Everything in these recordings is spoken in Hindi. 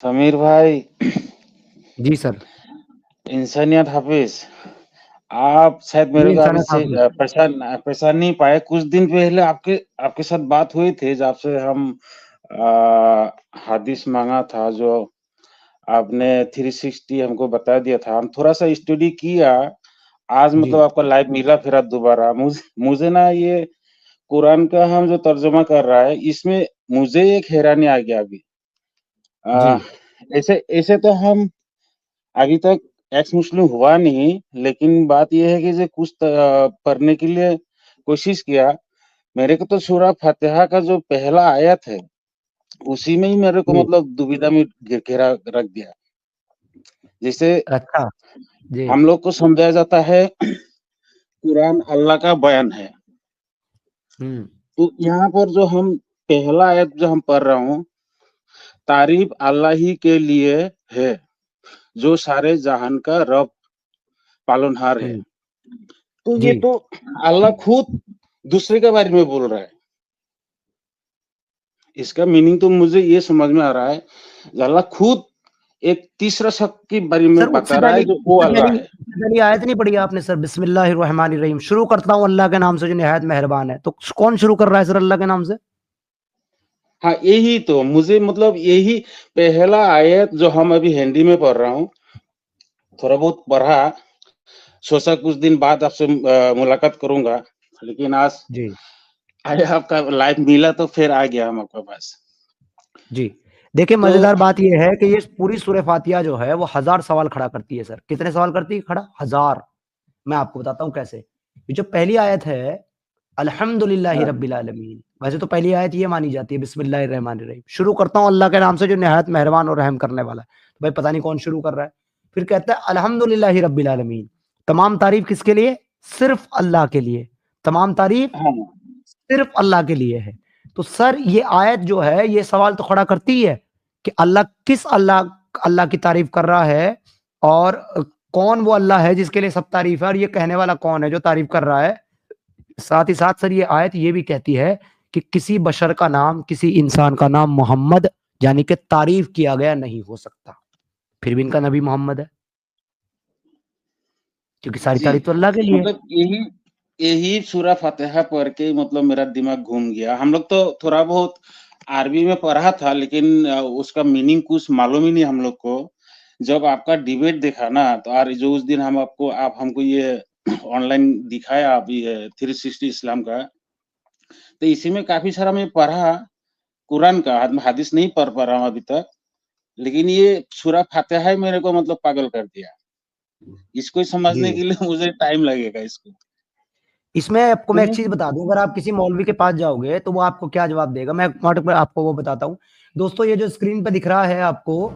समीर भाई, जी सर। इंसानियत हाफिज। आप शायद मेरे जी को अभी इंसानियत से हाफिज। पहचान नहीं पाए। कुछ दिन पहले आपके आपके साथ बात हुई थी, जब से हम हदीस मांगा था, जो आपने 360 हमको बता दिया था। हम थोड़ा सा स्टडी किया। आज जी मतलब आपका लाइव मिला फिरा दोबारा। मुझे मुझे ना ये कुरान का हम जो तर्जुमा कर रहा है, इसमें मुझे एक हैरानी आ गया अभी। जी। आ, ऐसे ऐसे तो हम अभी तक एक्स मुस्लिम हुआ नहीं, लेकिन बात यह है कि जो कुछ पढ़ने के लिए कोशिश किया। मेरे को तो सूरह फातिहा का जो पहला आयत है, उसी में ही मेरे को जी। मतलब दुविधा में घेरा रख दिया। जैसे अच्छा। जी। हम लोग को समझाया जाता है कुरान अल्लाह का बयान है। हम्म। तो यहाँ पर जो हम पहला आयत जो हम पढ़ रहा हूँ, तारीफ अल्लाह ही के लिए है, जो सारे जहान का रब पालनहार है। हम्म। तो ये जी। तो अल्लाह खुद दूसरे के बारे में बोल रहा है। इसका मीनिंग तो मुझे ये समझ में आ रहा है, अल्लाह खुद एक तीसरा शख्स के बारे सर में बता रहा है, जो वो अल्लाह है। उससे पहली आयत नहीं पढ़ी आपने सर? बिस्मिल्लाहिर्रहमानिर्रहीम, शुरू करता हूँ अल्लाह के नाम से जो निहायत मेहरबान है। तो कौन शुरू कर रहा है सर अल्लाह के नाम से? हाँ, यही तो मुझे मतलब यही पहला आयत जो हम अभी हिंदी में पढ़ रहा हूँ, थोड़ा बहुत पढ़ा। सोचा कुछ दिन बाद आपसे मुलाकात करूंगा, लेकिन आज जी। आए आपका लाइव मिला तो फिर आ गया हम आपके पास। जी। देखिए तो मजेदार बात यह है कि ये पूरी सूरह फातिहा जो है वो 1000 सवाल खड़ा करती है सर। कितने सवाल करती है खड़ा? 1000। मैं आपको बताता हूँ कैसे। ये जो पहली आयत है, अल्हम्दुलिल्लाहि हाँ, रब्बिल आलमीन, वैसे तो पहली आयत ये मानी जाती है बिस्मिल्लाहिर्रहमानिर्रहीम, शुरू करता हूँ अल्लाह के नाम से जो निहायत मेहरबान और रहम करने वाला है। तो भाई पता नहीं कौन शुरू कर रहा है। फिर कहता है अल्हम्दुलिल्लाहि रब्बिल आलमीन, तमाम तारीफ किसके लिए? सिर्फ अल्लाह के लिए। तमाम तारीफ हाँ, सिर्फ अल्लाह के लिए है। तो सर ये आयत जो है ये सवाल तो खड़ा करती है कि अल्लाह किस अल्लाह अल्लाह की तारीफ कर रहा है, और कौन वो अल्लाह है जिसके लिए सब तारीफ है, और ये कहने वाला कौन है जो तारीफ कर रहा है। साथ ही साथ सर ये आयत ये भी कहती है कि किसी बशर का नाम, किसी इंसान का नाम मोहम्मद यानी कि तारीफ किया गया नहीं हो सकता। फिर भी इनका नबी मोहम्मद है, क्योंकि सारी जी। तारीफ तो अल्लाह के लिए है। मतलब यही यही सूरह फातिहा पढ़ के मतलब मेरा दिमाग घूम गया। हम लोग तो थोड़ा बहुत अरबी में पढ़ा था, लेकिन उसका मीनिंग कुछ मालूम ही नहीं हम लोग को। जब आपका डिबेट देखा ना, तो और जो उस दिन हम आपको आप हमको ये ऑनलाइन दिखाया, आप ये 360 इस्लाम का, तो इसी में काफी सारा मैं पढ़ा कुरान का। हदीस नहीं पढ़ पा रहा हूँ अभी तक, लेकिन ये सूरह फातिहा ही मेरे को मतलब पागल कर दिया। इसको समझने जी। के लिए मुझे टाइम लगेगा इसको। इसमें आपको मैं एक तुम चीज बता दूं, अगर आप किसी मौलवी के पास जाओगे तो वो आपको क्या जवाब देगा, मैं व्हाट्सएप पर आपको वो बताता हूँ। दोस्तों ये जो स्क्रीन पे दिख रहा है आपको,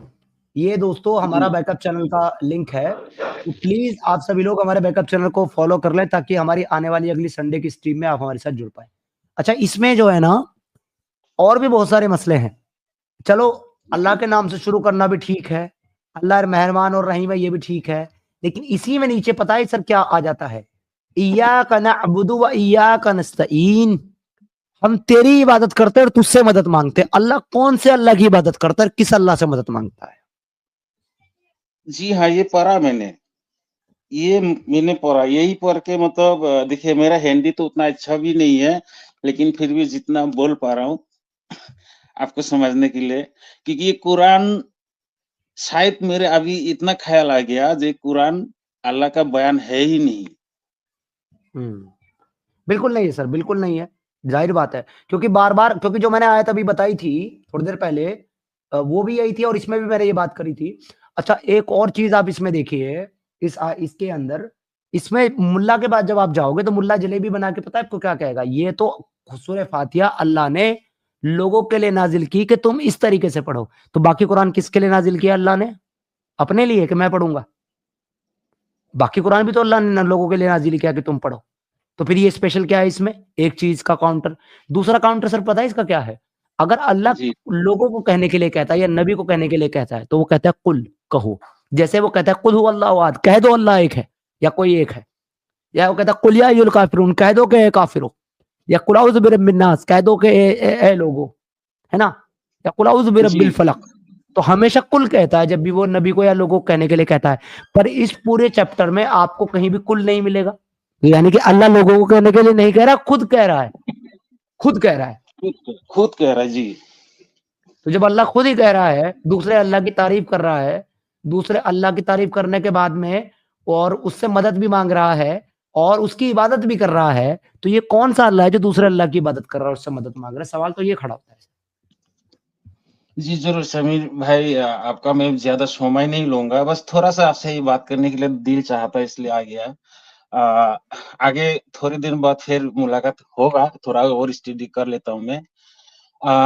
ये दोस्तों जी, हमारा बैकअप चैनल का लिंक है। तो प्लीज आप सभी लोग हमारे बैकअप चैनल को फॉलो कर लें, ताकि हमारी आने वाली अगली संडे की स्ट्रीम में आप हमारे साथ जुड़ पाए। अच्छा, इसमें जो है ना और भी बहुत सारे मसले हैं। चलो, अल्लाह जी, के नाम से शुरू करना भी ठीक है, अल्लाह मेहरबान और रहीम है ये भी ठीक है, लेकिन इसी में नीचे पता है सर क्या आ जाता है? इय्याका नअबुदु व इय्याका नस्तईन, हम तेरी इबादत करते हैं और तुझसे मदद मांगते हैं। अल्लाह कौन से अल्लाह की इबादत करता है, किस अल्लाह से मदद मांगता है? जी हाँ, ये पढ़ा मैंने। ये मैंने पढ़ा, यही पढ़ के मतलब देखिए, मेरा हिंदी तो उतना अच्छा भी नहीं है, लेकिन फिर भी जितना बोल पा रहा हूँ आपको समझने के लिए, क्योंकि ये कुरान शायद मेरे अभी इतना ख्याल आ गया, जो कुरान अल्लाह का बयान है ही नहीं। बिल्कुल नहीं है सर, बिल्कुल नहीं है। जाहिर बात है, क्योंकि बार बार, क्योंकि जो मैंने आयत अभी बताई थी थोड़ी देर पहले, वो भी यही थी और इसमें भी मैंने ये बात करी थी। अच्छा, एक और चीज आप इसमें देखिए, इसके अंदर, इसमें मुल्ला के बाद जब आप जाओगे तो मुल्ला जलेबी बना के पता है आपको क्या कहेगा? ये तो सूरह फातिहा अल्लाह ने लोगों के लिए नाजिल की कि तुम इस तरीके से पढ़ो। तो बाकी कुरान किसके लिए नाजिल किया अल्लाह ने? अपने लिए कि मैं पढ़ूंगा? बाकी कुरान भी तो अल्लाह ने लोगों के लिए नाजिल किया कि तुम पढ़ो। तो फिर ये स्पेशल क्या है इसमें? एक चीज का काउंटर। दूसरा काउंटर सर पता है इसका क्या है? अगर अल्लाह जी, लोगों को कहने के लिए कहता है या नबी को कहने के लिए कहता है तो वो कहता है कुल, कहो। जैसे वो कहता है कुल हु अल्लाहु अहद, कह दो अल्लाह एक है या कोई एक है। या वो कहता है कुल या अय्युल काफिरून, कह दो कि ए काफिरो। या कुल औज़ु बिरब्बिन नास, कह दो कि ए लोगो, है ना? या कुल औज़ु बिरब्बिल जी, फलक। तो हमेशा कुल कहता है जब भी वो नबी को या लोगों को कहने के लिए कहता है, पर इस पूरे चैप्टर में आपको कहीं भी कुल नहीं मिलेगा। यानी कि अल्लाह लोगों को कहने के लिए नहीं कह रहा, खुद कह रहा है, खुद कह रहा है। खुद कह रहा है जी। तो जब अल्लाह खुद ही कह रहा है, दूसरे अल्लाह की तारीफ कर रहा है, दूसरे अल्लाह की तारीफ करने के बाद में और उससे मदद भी मांग रहा है और उसकी इबादत भी कर रहा है, तो ये कौन सा अल्लाह है जो दूसरे अल्लाह की इबादत कर रहा है, उससे मदद मांग रहा है? सवाल तो ये खड़ा होता है। जी जरूर समीर भाई, आपका मैं ज्यादा समय नहीं लूंगा, बस थोड़ा सा आपसे ही बात करने के लिए दिल चाहता है इसलिए आ गया। आगे थोड़े दिन बाद फिर मुलाकात होगा, थोड़ा और स्टडी कर लेता हूँ मैं।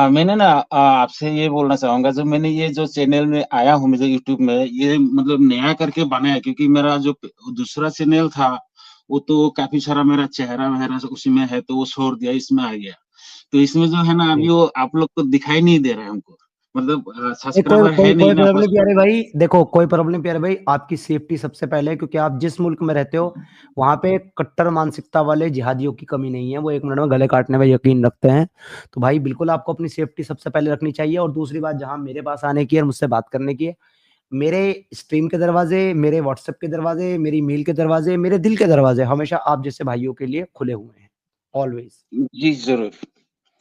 मैंने ना आपसे ये बोलना चाहूंगा, जो मैंने ये जो चैनल में आया हूँ मुझे यूट्यूब में, ये मतलब नया करके बनाया, क्योंकि मेरा जो दूसरा चैनल था वो तो काफी सारा मेरा चेहरा वगैरह उसी में है, तो वो छोड़ दिया, इसमें आ गया। तो इसमें जो है ना अभी वो आप लोग को दिखाई नहीं दे रहा है हमको, मतलब कोई सब्सक्राइबर कोई है नहीं कोई ना प्रॉब्लम बस। प्यारे भाई, देखो कोई प्रॉब्लम प्यारे भाई, आपकी सेफ्टी सबसे पहले है, क्योंकि आप जिस मुल्क में रहते हो वहां पे कट्टर मानसिकता वाले जिहादियों की कमी नहीं है, वो 1 मिनट में गले काटने में यकीन रखते हैं। तो भाई बिल्कुल आपको अपनी सेफ्टी सबसे पहले रखनी चाहिए। और दूसरी बात, जहां मेरे पास आने की है और मुझसे बात करने की है, मेरे स्ट्रीम के दरवाजे, मेरे व्हाट्सएप के दरवाजे, मेरी मेल के दरवाजे, मेरे दिल के दरवाजे हमेशा आप जैसे भाइयों के लिए खुले हुए हैं, ऑलवेज। जी जरूर।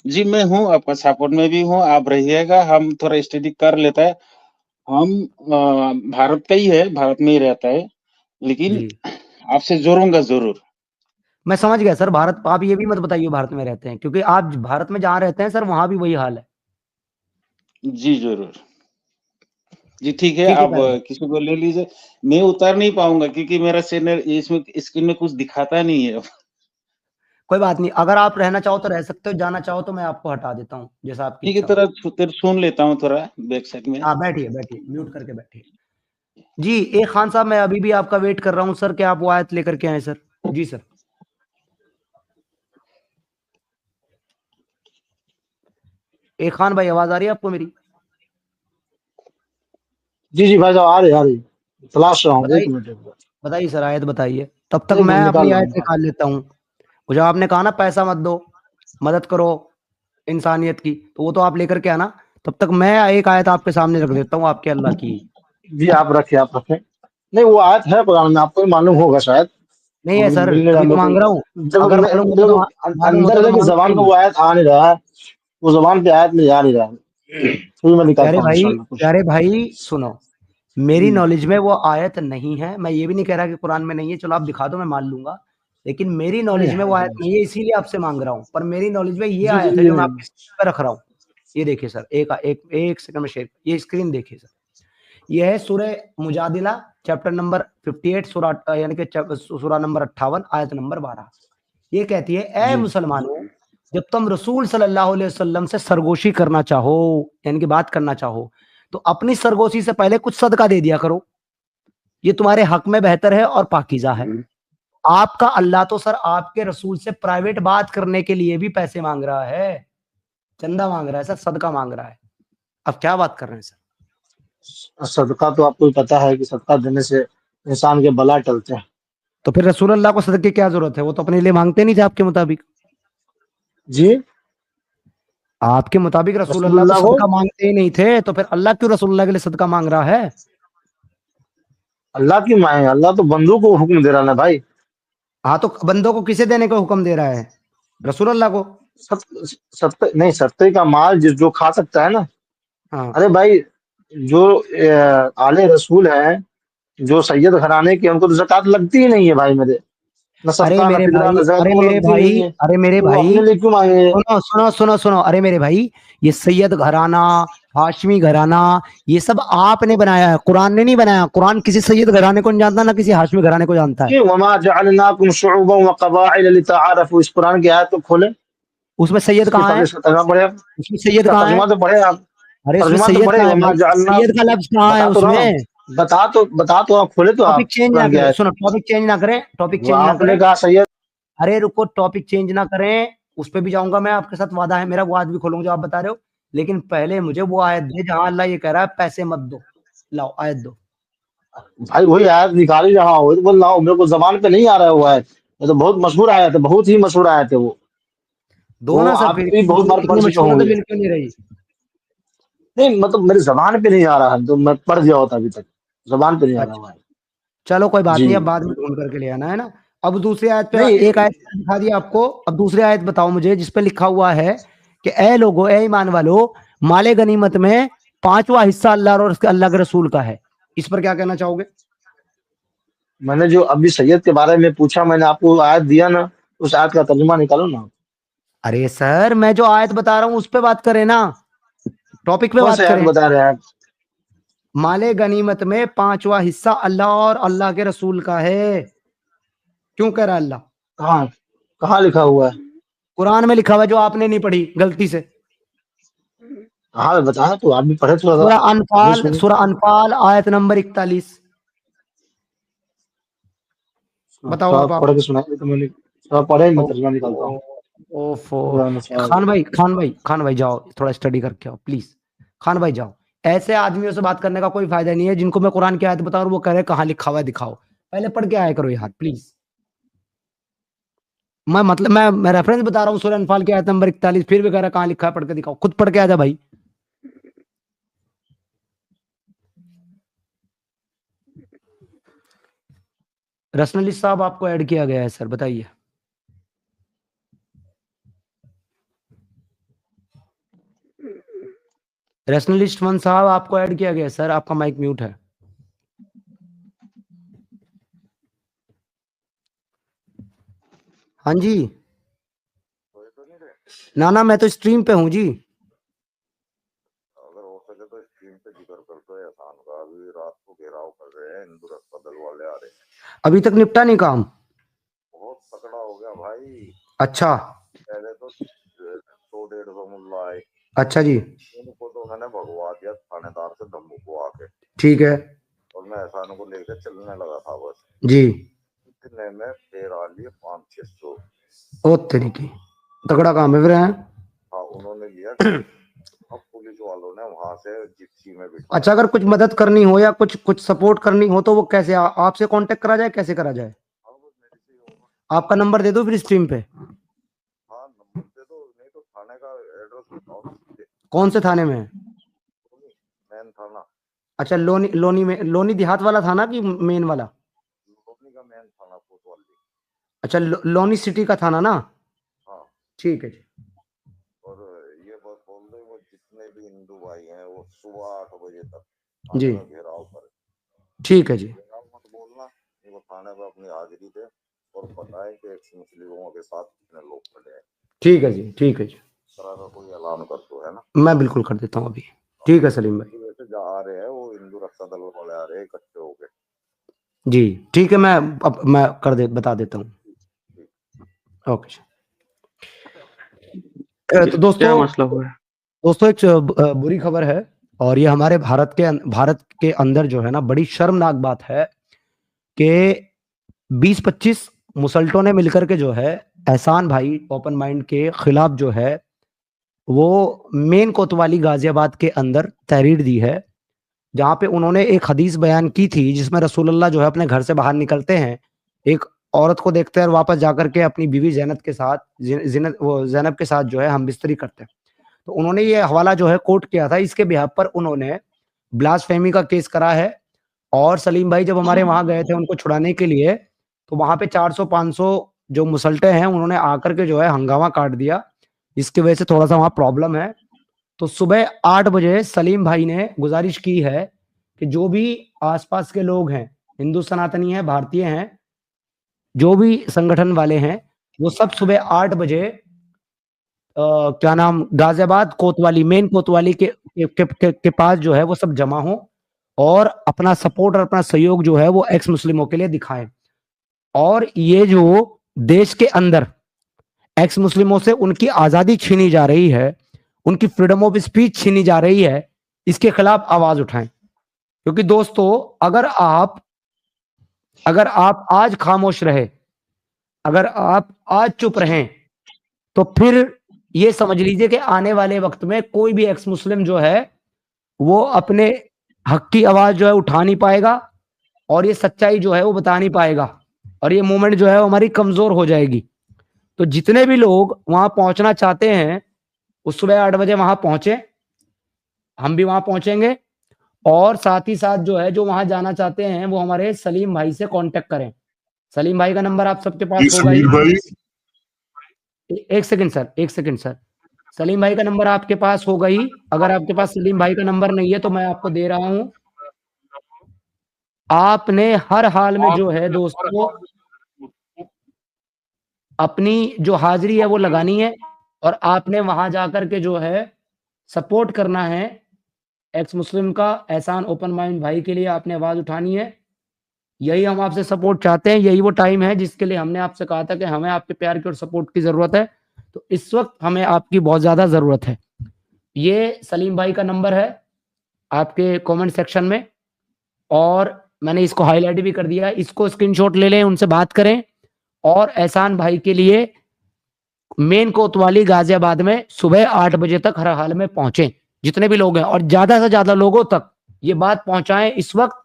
जी मैं हूँ, आपका सपोर्ट में भी हूँ, आप रहिएगा, हम थोड़ा स्टडी कर लेते हैं। हम भारत का ही है, भारत में ही रहता है, लेकिन जी आपसे जोड़ूंगा जरूर। मैं समझ गया सर। भारत, आप ये भी मत बताइए भारत में रहते हैं, क्योंकि आप भारत में जहाँ रहते हैं सर वहां भी वही हाल है। जी जरूर। जी ठीक है, ठीक है आप प्यारे भाई, किसी को ले लीजिए। मैं उतार नहीं पाऊंगा क्योंकि मेरा चैनल इसमें स्क्रीन में कुछ दिखाता नहीं है। कोई बात नहीं। अगर आप रहना चाहो तो रह सकते हो, जाना चाहो तो मैं आपको हटा देता हूँ, जैसा आपकी ठीक है, इच्छा हो। तेरा तेरा सुन लेता हूँ थोड़ा बैक साइड में। हाँ बैठिए बैठिए, म्यूट करके बैठिए। जी ए खान साहब, मैं अभी भी आपका वेट कर रहा हूँ सर, क्या आप वो आयत लेकर के आए सर? जी सर। ए खान भाई, आवाज आ रही है आपको मेरी? जी जी भाई साहब, आ रही तलाश रहा हूँ, बताइए, 1 मिनट बताइए सर, आयत बताइए, तब तक 1 मिनट मैं निकाल अपनी रहा आयत हूँ। निकाल लेता हूँ। वो जब आपने कहा ना पैसा मत दो, मदद करो इंसानियत की, तो वो तो आप लेकर के आना। तब तक मैं एक आयत आपके सामने रख देता हूँ, आपके अल्लाह की। जी आप रखे, आप रखे। नहीं वो आयत है कुरान में, आपको भी मालूम होगा शायद। नहीं है वो सर, मिलने रहा तभी तो मेरे मांग रहा हूँ। को, जब अगर मैं मालूम होता तो, मालूम अंदर होता तो है कि मांगता जबान ही पे नहीं। वो आयत आ नहीं रहा है, वो जबान पे आयत में आ नहीं रहा है। फिर मैं प्यारे निकालता हूँ भाई, इंशाल्लाह कुछ। प्यारे भाई सुनो, मेरी जी नॉलेज में वो आयत नहीं है। मैं ये भी नहीं कह रहा कि कुरान में नहीं है, चलो आप दिखा दो मैं मान लूंगा, लेकिन मेरी नहीं नॉलेज में है वो आयत जी नहीं है, इसीलिए आपसे मांग रहा हूँ। पर मेरी नॉलेज में ये जी जी आयत है जी जो मैं नहीं। आपके स्क्रीन पे रख रहा हूँ। ये देखिए सर, एक सेकंड में शेयर, ये स्क्रीन देखिए सर। ये है सूरह मुजादिला, चैप्टर नंबर 58, सूरह यानी कि सूरह नंबर 58, आयत नंबर 12। ये कहती है, ए जी मुसलमानों, जब तुम रसूल सल्लल्लाहु अलैहि वसल्लम से सरगोशी करना चाहो, यानी कि बात करना चाहो, तो अपनी सरगोशी से पहले कुछ सदका दे दिया करो, ये तुम्हारे हक में बेहतर है और पाकीज़ा है। आपका अल्लाह तो सर आपके रसूल से प्राइवेट बात करने के लिए भी पैसे मांग रहा है, चंदा मांग रहा है सर, सदका मांग रहा है। अब क्या बात कर रहे हैं सर? सदका तो आपको भी पता है कि सदका देने से इंसान के बला टलते हैं। तो फिर रसूल अल्लाह को सदके की क्या जरूरत है? वो तो अपने लिए मांगते नहीं थे आपके मुताबिक। जी आपके मुताबिक रसूल अल्लाह तो रसूलुल्लाह को, सदका मांगते ही नहीं थे, तो फिर अल्लाह क्यों रसूल अल्लाह के लिए सदका मांग रहा है? अल्लाह की मांगे, अल्लाह तो बंदों को हुक्म दे रहा ना भाई। हाँ तो बंदों को किसे देने का हुक्म दे रहा है? रसूल अल्लाह को। सत, सत्ते नहीं, सत्ते का माल जो खा सकता है ना। हाँ। अरे भाई, जो आले रसूल हैं, जो सैयद घराने के, उनको तो ज़कात लगती ही नहीं है भाई मेरे। ना अरे सदका ना मेरे फितरा भाई, ना ज़कात अरे उनको मेरे लगती भाई, नहीं है, अरे मेरे तो वो भाई, अपने लिए क्यों मांगे? सुनो सुनो सुनो सुनो, अरे मेरे भाई, ये सैयद घराना, हाशमी घराना, ये सब आपने बनाया है, कुरान ने नहीं बनाया। कुरान किसी सैयद घराने को नहीं जानता, ना किसी हाशमी घराने को जानता है। कि वमा जअलनाकुम शुउबन व कबाइल लितआरफू, इस कुरान की आयत तो खोले, उसमें सैयद इसके कहाँ पहले है? इसका तर्जुमा पढ़े आप। उसमें सैयद इसका कहाँ है? तर्जुमा तो पढ़े आप, अरे उसमें तर्जुमा तो सैयद पढ़े। कहाँ है वमा भाई? जअलना, सैयद का लफ्ज कहाँ है बता तो रहा हूँ, उसमें? बता तो आप खोले तो आप टॉपिक चेंज ना कुरान की करें, आयत। सुनो, टॉपिक चेंज ना करें, टॉपिक वो चेंज ना आपने करें। कहा सैयद। अरे रुको, टॉपिक चेंज ना करें, उस पे भी जाऊंगा मैं, आपके साथ वादा है मेरा, वो आज भी खोलूंगा जो आप बता रहे हो। लेकिन पहले मुझे वो आयत दे जहां अल्लाह ये कह रहा है पैसे मत दो। लाओ आयत दो। भाई वही आयत निकाल ही रहा हूँ, वही तो बोल रहा हूँ, मेरे को जबान पे नहीं आ रहा है वो आयत। ये तो बहुत मशहूर आयत है, बहुत ही मशहूर आयत है वो। दो वो ना सर आप फिर, भी बहुत बार पढ़ इतनी चुके मशहूर है तो होंगे। मिल क्यों नहीं रही? नहीं मतलब मेरी जबान पे नहीं आ रहा है, तो मैं पढ़ गया होता अभी तक, जबान पे नहीं आ रहा अच्छा है। चलो कोई बात जी। नहीं, अब बाद में ढूंढ करके ले आना है ना। अब दूसरी आयत पे, नहीं। एक आयत दिखा दिया आपको, अब दूसरी आयत बताओ मुझे जिसपे लिखा हुआ है कि ए लोगो, ए ईमान वालो, माले गनीमत में 5वां हिस्सा अल्लाह और उसके अल्लाह के रसूल का है। इस पर क्या कहना चाहोगे? मैंने जो अभी सैयद के बारे में पूछा, मैंने आपको आयत दिया ना, उस आयत का तर्जुमा निकालो ना। अरे सर, मैं जो आयत बता रहा हूं उस पे बात करें ना, टॉपिक पे कौन बात सी आयत करें। बता रहे हैं आप? माले गनीमत में 5वां हिस्सा अल्लाह और अल्लाह के रसूल का है। क्यों कह रहा है अल्लाह? कहाँ, कहाँ लिखा हुआ है? कुरान में लिखा हुआ है, जो आपने नहीं पढ़ी गलती से। हाँ बताया तो, आप भी पढ़े थोड़ा सा, सूरह हम भी अनफाल, सुने। सूरह अनफाल आयत नंबर 41। बताओ थोड़ा आप। पढ़ के सुनाइए, तो मैंने थोड़ा पढ़े, मैं तर्जुमा निकालता ओफो, हूँ। ओफो। पूरा नस्वार। खान भाई, खान भाई जाओ थोड़ा स्टडी करके आओ प्लीज। खान भाई जाओ। ऐसे आदमियों से बात करने का कोई फायदा नहीं है जिनको मैं कुरान की आयत बताऊं और वो कह रहे कहाँ लिखा हुआ है दिखाओ। पहले पढ़ के आया करो यार प्लीज। मैं मतलब मैं रेफरेंस बता रहा हूँ सूरह अनफाल की आयत नंबर 41, फिर भी कह रहा कहाँ लिखा है, पढ़ के दिखाओ, खुद पढ़ के आ जा भाई। रसनली साहब आपको ऐड किया गया है सर, बताइए। रैशनलिस्ट वन साहब आपको ऐड किया गया है सर, आपका माइक म्यूट है। हाँ जी। ना ना, मैं तो स्ट्रीम पे हूँ जी। अगर हो सके तो स्क्रीन पे जिक्र कर दो एहसान का, अभी रात को घेराव कर रहे हैं, हिंदू रक्षा दल वाले आ रहे हैं। अभी तक निपटा नहीं काम? बहुत तकड़ा हो गया भाई। अच्छा। पहले तो 100-150 मुल्ला आए, अच्छा जी। उनको तो मैंने भगवा दिया थानेदार से धमकुआ के, ठीक है और मैं एहसान को लेकर चलने लगा था बस। जी। इतने में फिर आ लिए 500-600। ओ तेरी की, तगड़ा काम है फिर है। हाँ उन्होंने लिया। अब पुलिस वालों ने वहां से जिप्सी में बिठा। अच्छा, अगर कुछ मदद करनी हो या कुछ कुछ सपोर्ट करनी हो तो वो कैसे आपसे कांटेक्ट करा जाए, कैसे करा जाए? आपका नंबर दे दो फिर स्ट्रीम पे। हाँ नंबर दे दो, नहीं तो थाने का एड्रेस बताओ ना सीधे। कौन से थाने में? मेन थाना। अच्छा, लोनी, लोनी में, लोनी देहात वाला थाना कि मेन वाला? लोनी का मेन थाना कोतवाली। अच्छा, लोनी सिटी का थाना ना। हाँ। ठीक है जी। और ये बात बोल दो, वो जितने भी हिंदू भाई हैं वो सुबह 8 बजे तक जी थाने का घेराव करें। ठीक है जी। घेराव मत बोलना, वो थाने पे अपनी हाजिरी दे और बताए कि एक्स मुस्लिमों के साथ कितने लोग खड़े हैं। ठीक है जी, ठीक है जी। इस तरह का कोई ऐलान कर दो, है ना। मैं बिल्कुल कर देता हूँ अभी। ठीक है सलीम भाई। वैसे जा आ रहे हैं वो हिंदू रक्षा दल वाले आ रहे हैं इकट्ठे होके। जी ठीक है, मैं कर दे बता देता हूँ। ओके जी। तो दोस्तों एक बुरी खबर है, और ये हमारे भारत के अंदर जो है ना, बड़ी शर्मनाक बात है कि 20-25 मुसल्टों ने मिलकर के जो है एहसान भाई ओपन माइंड के खिलाफ जो है वो मेन कोतवाली गाजियाबाद के अंदर तहरीर दी है, जहां पे उन्होंने एक हदीस बयान की थी जिसमें रसूलुल्लाह जो है अपने घर से बाहर निकलते हैं, एक औरत को देखते हैं और वापस जाकर के अपनी बीवी जैनब के साथ जैनब के साथ जो है हम बिस्तरी करते हैं। तो उन्होंने ये हवाला जो है कोट किया था, इसके बिहाफ पर उन्होंने ब्लास्फेमी का केस करा है। और सलीम भाई जब हमारे वहां गए थे उनको छुड़ाने के लिए, तो वहां पे 400-500 जो मुसल्टे हैं उन्होंने आकर के जो है हंगामा काट दिया, इसकी वजह से थोड़ा सा वहां प्रॉब्लम है। तो सुबह 8 बजे सलीम भाई ने गुजारिश की है कि जो भी आसपास के लोग हैं, हिंदू सनातनी हैं, भारतीय हैं, जो भी संगठन वाले हैं, वो सब सुबह 8 बजे क्या नाम, गाजियाबाद कोतवाली, मेन कोतवाली के पास जो है वो सब जमा हो और अपना सपोर्ट और अपना सहयोग जो है वो एक्स मुस्लिमों के लिए दिखाएं। और ये जो देश के अंदर एक्स मुस्लिमों से उनकी आजादी छीनी जा रही है, उनकी फ्रीडम ऑफ स्पीच छीनी जा रही है, इसके खिलाफ आवाज उठाएं। क्योंकि दोस्तों अगर आप आज खामोश रहे, अगर आप आज चुप रहें, तो फिर ये समझ लीजिए कि आने वाले वक्त में कोई भी एक्स मुस्लिम जो है वो अपने हक की आवाज जो है उठा नहीं पाएगा, और ये सच्चाई जो है वो बता नहीं पाएगा, और ये मूवमेंट जो है वो हमारी कमजोर हो जाएगी। तो जितने भी लोग वहां पहुंचना चाहते हैं वो सुबह 8 बजे वहां पहुंचे, हम भी वहां पहुंचेंगे, और साथ ही साथ जो है, जो वहां जाना चाहते हैं वो हमारे सलीम भाई से कांटेक्ट करें। सलीम भाई का नंबर आप सबके पास होगा ही। एक सेकंड सर, एक सेकंड सर, सलीम भाई का नंबर आपके पास होगा ही। अगर आपके पास सलीम भाई का नंबर नहीं है तो मैं आपको दे रहा हूं। आपने हर हाल में जो है दोस्तों अपनी जो हाजिरी है वो लगानी है, और आपने वहां जाकर के जो है सपोर्ट करना है एक्स मुस्लिम का, एहसान ओपन माइंड भाई के लिए आपने आवाज उठानी है। यही हम आपसे सपोर्ट चाहते हैं, यही वो टाइम है जिसके लिए हमने आपसे कहा था कि हमें आपके प्यार की और सपोर्ट की जरूरत है। तो इस वक्त हमें आपकी बहुत ज्यादा जरूरत है। ये सलीम भाई का नंबर है आपके कमेंट सेक्शन में, और मैंने इसको हाईलाइट भी कर दिया है। इसको स्क्रीनशॉट ले लें, उनसे बात करें, और एहसान भाई के लिए मेन कोतवाली गाजियाबाद में सुबह 8 बजे तक हर हाल में पहुंचे, जितने भी लोग हैं, और ज्यादा से ज्यादा लोगों तक ये बात पहुंचाएं इस वक्त,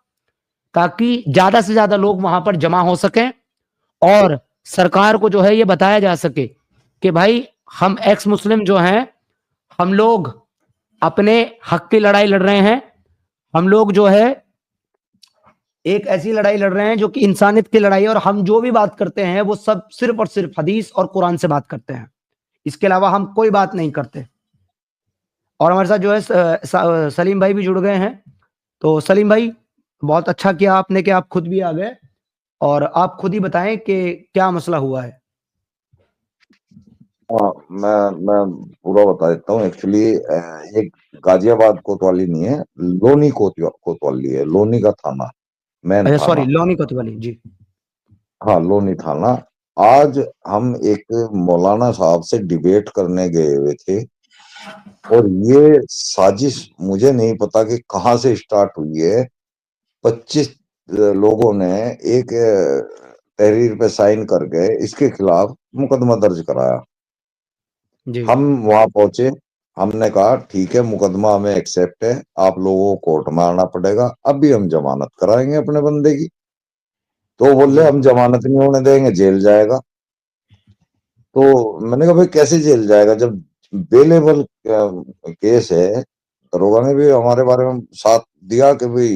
ताकि ज्यादा से ज्यादा लोग वहां पर जमा हो सकें, और सरकार को जो है ये बताया जा सके कि भाई हम एक्स मुस्लिम जो हैं, हम लोग अपने हक की लड़ाई लड़ रहे हैं। हम लोग जो है एक ऐसी लड़ाई लड़ रहे हैं जो कि इंसानियत की लड़ाई है, और हम जो भी बात करते हैं वो सब सिर्फ और सिर्फ हदीस और कुरान से बात करते हैं, इसके अलावा हम कोई बात नहीं करते। और हमारे साथ जो है सलीम भाई भी जुड़ गए हैं। तो सलीम भाई, बहुत अच्छा किया आपने कि आप खुद भी आ गए, और आप खुद ही बताएं कि क्या मसला हुआ है। हाँ, मैं पूरा बता देता हूँ। एक्चुअली एक गाजियाबाद कोतवाली नहीं है, लोनी कोतवाली है, लोनी का थाना, मेन अच्छा सॉरी, थाना। लोनी कोतवाली जी। हाँ, लोनी थाना। आज हम एक मौलाना साहब से डिबेट करने गए हुए थे, और ये साजिश मुझे नहीं पता कि कहाँ से स्टार्ट हुई है। 25 लोगों ने एक तहरीर पे साइन करके इसके खिलाफ मुकदमा दर्ज कराया। जी हम वहां पहुंचे, हमने कहा ठीक है, मुकदमा हमें एक्सेप्ट है, आप लोगों को कोर्ट में आना पड़ेगा, अभी हम जमानत कराएंगे अपने बंदे की। तो बोले जी हम जमानत नहीं होने देंगे, जेल जाएगा। तो मैंने कहा भाई कैसे जेल जाएगा जब बेलेबल केस है। दरोगा ने भी हमारे बारे में साथ दिया कि भाई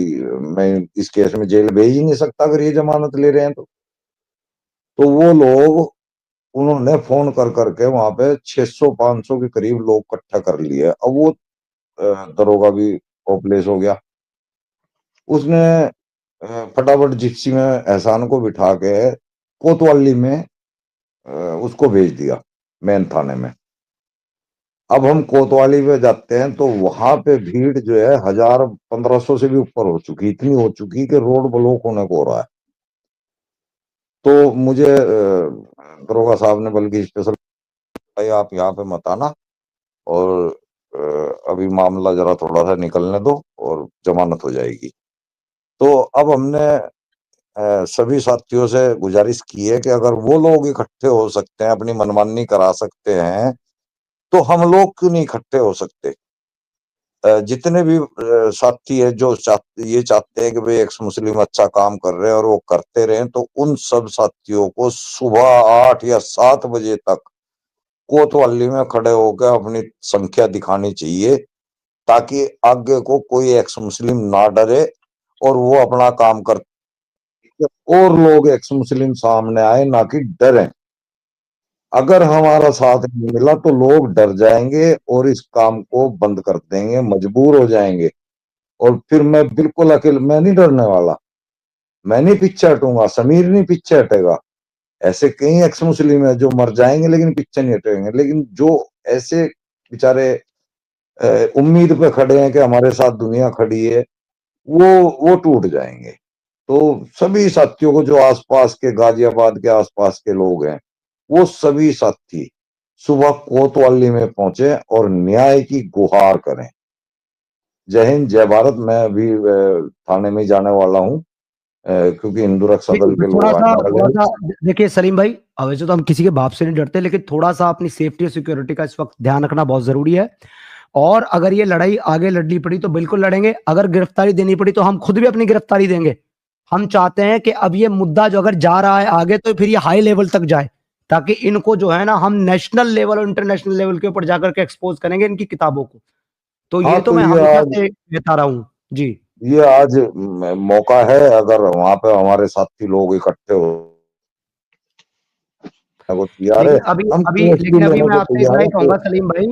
मैं इस केस में जेल भेज ही नहीं सकता अगर ये जमानत ले रहे हैं तो वो लोग, उन्होंने फोन कर करके वहां पे 600-500 के करीब लोग इकट्ठा कर लिए। अब वो दरोगा भी होपलेस हो गया। उसने फटाफट जिप्सी में एहसान को बिठा के कोतवाली में उसको भेज दिया, मेन थाने में। अब हम कोतवाली पे जाते हैं तो वहां पे भीड़ जो है 1000-1500 से भी ऊपर हो चुकी, इतनी हो चुकी कि रोड ब्लॉक होने को हो रहा है। तो मुझे दरोगा साहब ने बल्कि स्पेशल भाई आप यहाँ पे मत आना, और अभी मामला जरा थोड़ा सा निकलने दो और जमानत हो जाएगी। तो अब हमने सभी साथियों से गुजारिश की है कि अगर वो लोग इकट्ठे हो सकते हैं, अपनी मनमानी करा सकते हैं, तो हम लोग क्यों नहीं इकट्ठे हो सकते। जितने भी साथी है जो ये चाहते हैं कि भाई एक्स मुस्लिम अच्छा काम कर रहे हैं और वो करते रहे, तो उन सब साथियों को सुबह 8 या 7 बजे तक कोतवाली में खड़े होकर अपनी संख्या दिखानी चाहिए, ताकि आगे को कोई एक्स मुस्लिम ना डरे और वो अपना काम कर, और लोग एक्स मुस्लिम सामने आए, ना कि डरें। अगर हमारा साथ नहीं मिला तो लोग डर जाएंगे और इस काम को बंद कर देंगे, मजबूर हो जाएंगे। और फिर मैं बिल्कुल अकेले, मैं नहीं डरने वाला, मैं नहीं पीछे हटूंगा, समीर नहीं पीछे हटेगा। ऐसे कई एक्स मुस्लिम है जो मर जाएंगे लेकिन पीछे नहीं हटेंगे, लेकिन जो ऐसे बेचारे उम्मीद पे खड़े हैं कि हमारे साथ दुनिया खड़ी है, वो टूट जाएंगे। तो सभी साथियों को, जो आसपास के गाजियाबाद के आसपास के लोग हैं, वो सभी साथी सुबह कोतवाली में पहुंचे और न्याय की गुहार करें। जय हिंद, जय भारत। मैं अभी थाने में जाने वाला हूँ, क्योंकि हिंदू रक्षा दल के लोग आने वाले थोड़ा हैं। सा देखिए सलीम भाई, वैसे तो हम किसी के बाप से नहीं डरते, लेकिन थोड़ा सा अपनी सेफ्टी और सिक्योरिटी का इस वक्त ध्यान रखना बहुत जरूरी है। और अगर ये लड़ाई आगे लड़नी पड़ी तो बिल्कुल लड़ेंगे, अगर गिरफ्तारी देनी पड़ी तो हम खुद भी अपनी गिरफ्तारी देंगे। हम चाहते हैं कि अब ये मुद्दा जो अगर जा रहा है आगे तो फिर ये हाई लेवल तक जाए, ताकि इनको जो है ना हम नेशनल लेवल और इंटरनेशनल लेवल के ऊपर जाकर के एक्सपोज करेंगे इनकी किताबों को। तो हाँ, ये तो तो मैं ये हमेशा आज से कहता रहा हूँ जी। ये आज मौका है, अगर वहां पे हमारे साथी लोग इकट्ठे हो वो तैयार है, लेकिन अभी हम अभी केस भी लेकिन अभी लेने मैं को आपसे इतना तैयार ही है। कहूंगा सलीम भाई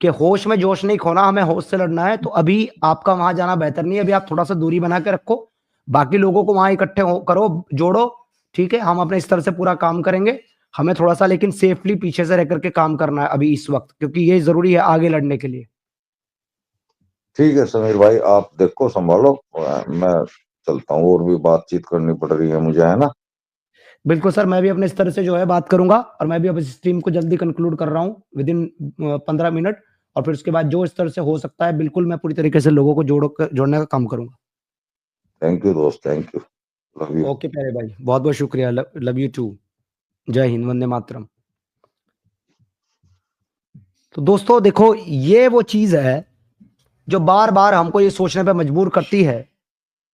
कि होश में जोश नहीं खोना, हमें होश से लड़ना है। तो अभी आपका वहां जाना बेहतर नहीं है, अभी आप थोड़ा सा दूरी बना के रखो, बाकी लोगों को वहां इकट्ठे करो, जोड़ो, ठीक है। हम अपने स्तर से पूरा काम करेंगे, हमें थोड़ा सा लेकिन सेफली पीछे से रह करके काम करना है अभी इस वक्त, क्योंकि ये जरूरी है आगे लड़ने के लिए। ठीक है समीर भाई, आप देखो संभालो, मैं चलता हूँ, और भी बातचीत करनी पड़ रही है मुझे, है ना। बिल्कुल सर, मैं भी अपने स्तर से जो है बात करूंगा, और मैं भी अब इस स्ट्रीम को जल्दी कंक्लूड कर रहा हूँ विद इन 15 मिनट, और फिर उसके बाद जो स्तर से हो सकता है बिल्कुल मैं पूरी तरीके से लोगों को जोड़ने का काम करूंगा। थैंक यू दोस्त, thank you, love you. Okay प्यारे भाई, बहुत बहुत शुक्रिया, लव यू टू। जय हिंद, वंदे मातरम। तो दोस्तों देखो, ये वो चीज है जो बार बार हमको ये सोचने पे मजबूर करती है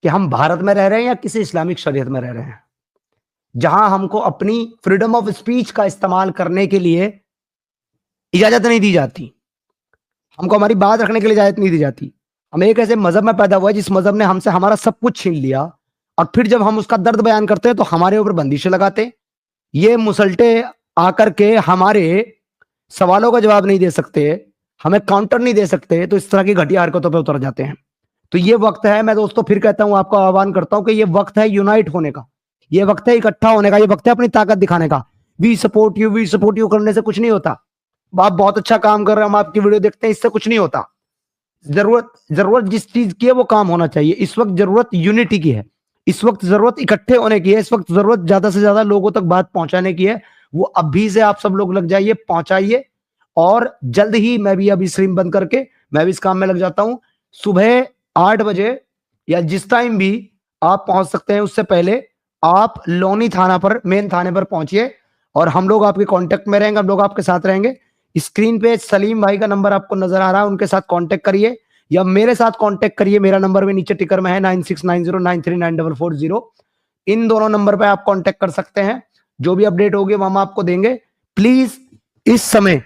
कि हम भारत में रह रहे हैं या किसी इस्लामिक शरीयत में रह रहे हैं, जहां हमको अपनी फ्रीडम ऑफ स्पीच का इस्तेमाल करने के लिए इजाजत नहीं दी जाती, हमको हमारी बात रखने के लिए इजाजत नहीं दी जाती। हम एक ऐसे मजहब में पैदा हुए जिस मजहब ने हमसे हमारा सब कुछ छीन लिया, और फिर जब हम उसका दर्द बयान करते हैं तो हमारे ऊपर बंदिशें लगाते। ये मुसल्टे आकर के हमारे सवालों का जवाब नहीं दे सकते, हमें काउंटर नहीं दे सकते, तो इस तरह की घटिया हरकतों पर उतर जाते हैं। तो ये वक्त है, मैं दोस्तों फिर कहता हूं, आपको आह्वान करता हूं कि ये वक्त है यूनाइट होने का, ये वक्त है इकट्ठा होने का, ये वक्त है अपनी ताकत दिखाने का। वी सपोर्ट यू करने से कुछ नहीं होता। आप बहुत अच्छा काम कर रहे हैं, हम आपकी वीडियो देखते हैं, इससे कुछ नहीं होता। जरूरत जिस चीज की है वो काम होना चाहिए। इस वक्त जरूरत यूनिटी की है, इस वक्त जरूरत इकट्ठे होने की है, इस वक्त जरूरत ज्यादा से ज्यादा लोगों तक बात पहुंचाने की है। वो अभी से आप सब लोग लग जाइए, पहुंचाइए, और जल्द ही मैं भी अभी स्ट्रीम बंद करके मैं भी इस काम में लग जाता हूं। सुबह 8 बजे या जिस टाइम भी आप पहुंच सकते हैं, उससे पहले आप लोनी थाना पर, मेन थाने पर पहुंचिए, और हम लोग आपके कांटेक्ट में रहेंगे, हम लोग आपके साथ रहेंगे। स्क्रीन पे सलीम भाई का नंबर आपको नजर आ रहा है, उनके साथ कांटेक्ट करिए, या मेरे साथ कांटेक्ट करिए, मेरा नंबर भी नीचे टिकर में है 9690939440। इन दोनों नंबर पे आप कांटेक्ट कर सकते हैं, जो भी अपडेट होगी वो हम आपको देंगे। प्लीज इस समय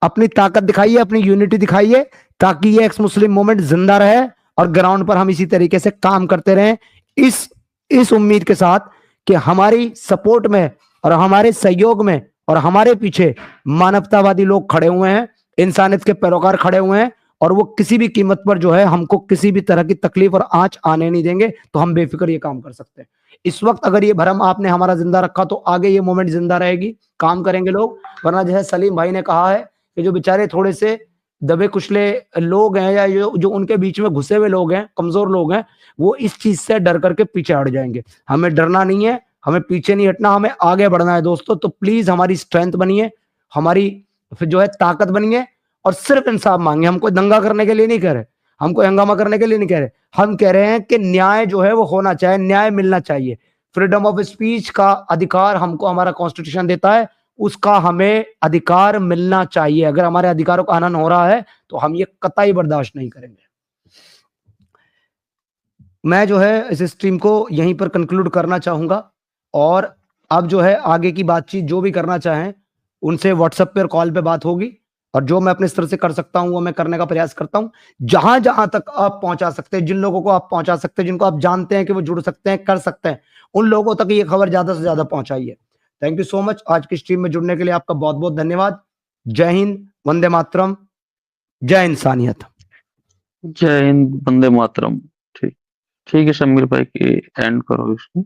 अपनी ताकत दिखाइए, अपनी यूनिटी दिखाइए, ताकि ये एक्स मुस्लिम मूवमेंट जिंदा रहे और ग्राउंड पर हम इसी तरीके से काम करते रहें, इस उम्मीद के साथ कि हमारी सपोर्ट में और हमारे सहयोग में और हमारे पीछे मानवतावादी लोग खड़े हुए हैं, इंसानियत के पैरोकार खड़े हुए हैं, और वो किसी भी कीमत पर जो है हमको किसी भी तरह की तकलीफ और आंच आने नहीं देंगे। तो हम बेफिक्र ये काम कर सकते हैं। इस वक्त अगर ये भरम आपने हमारा जिंदा रखा तो आगे ये मोमेंट जिंदा रहेगी, काम करेंगे लोग। वरना जैसे सलीम भाई ने कहा है कि जो बेचारे थोड़े से दबे कुचले लोग हैं, या जो उनके बीच में घुसे हुए लोग हैं, कमजोर लोग हैं, वो इस चीज से डर करके पीछे हट जाएंगे। हमें डरना नहीं है, हमें पीछे नहीं हटना, हमें आगे बढ़ना है दोस्तों। तो प्लीज हमारी स्ट्रेंथ बनिए, हमारी फिर जो है ताकत बनिए, और सिर्फ इंसाफ मांगे। हमको दंगा करने के लिए नहीं कह रहे, हमको हंगामा करने के लिए नहीं कह रहे, हम कह रहे हैं कि न्याय जो है वो होना चाहिए, न्याय मिलना चाहिए। फ्रीडम ऑफ स्पीच का अधिकार हमको हमारा कॉन्स्टिट्यूशन देता है, उसका हमें अधिकार मिलना चाहिए। अगर हमारे अधिकारों का हनन हो रहा है तो हम ये कतई बर्दाश्त नहीं करेंगे। मैं जो है इस स्ट्रीम को यहीं पर कंक्लूड करना चाहूंगा, और अब जो है आगे की बातचीत जो भी करना चाहें उनसे व्हाट्सएप पर कॉल पे बात होगी, और जो मैं अपने स्तर से कर सकता हूं वो मैं करने का प्रयास करता हूं। जहां जहां तक आप पहुंचा सकते हैं, जिन लोगों को आप पहुंचा सकते हैं, जिनको आप जानते हैं कि वो जुड़ सकते हैं, कर सकते हैं, उन लोगों तक ये खबर ज्यादा से ज्यादा पहुंचाइए। थैंक यू सो मच, आज की स्ट्रीम में जुड़ने के लिए आपका बहुत बहुत धन्यवाद। जय हिंद, वंदे मातरम, जय इंसानियत। जय हिंद, वंदे मातरम। ठीक ठीक है समीर भाई की एंड करो इसको।